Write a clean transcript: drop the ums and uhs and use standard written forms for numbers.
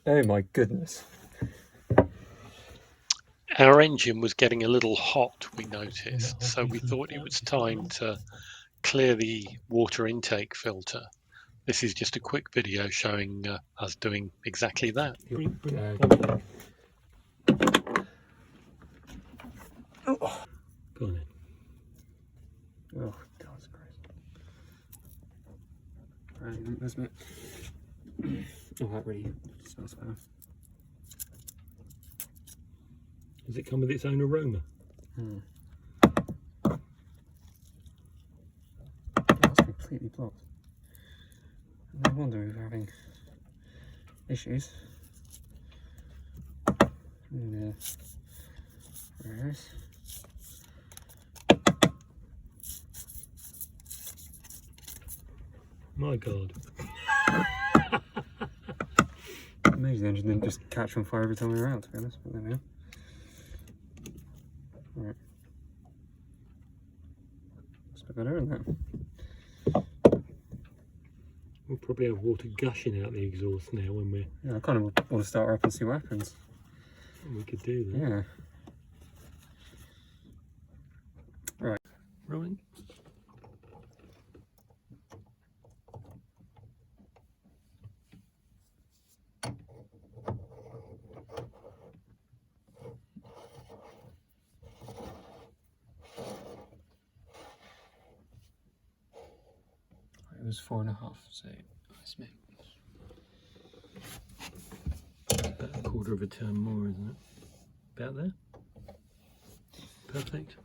Oh my goodness. Our engine was getting a little hot, we noticed, so we thought it was time to clear the water intake filter. This is just a quick video showing us doing exactly that. Go on then. Oh, that's crazy. Right, that's it. Oh, that really smells better. Does it come with its own aroma? That's completely blocked. No wonder we were having issues. And, reverse. My God. Maybe the engine didn't just catch on fire every time we were out, to be honest, but there we are. Right. It's a bit better, isn't it? We'll probably have water gushing out the exhaust now when we're... Yeah, I kind of want to start her up and see what happens. We could do that. Yeah. Right. Rolling. It was 4.5, so that's me. About a quarter of a turn more, isn't it? About there. Perfect.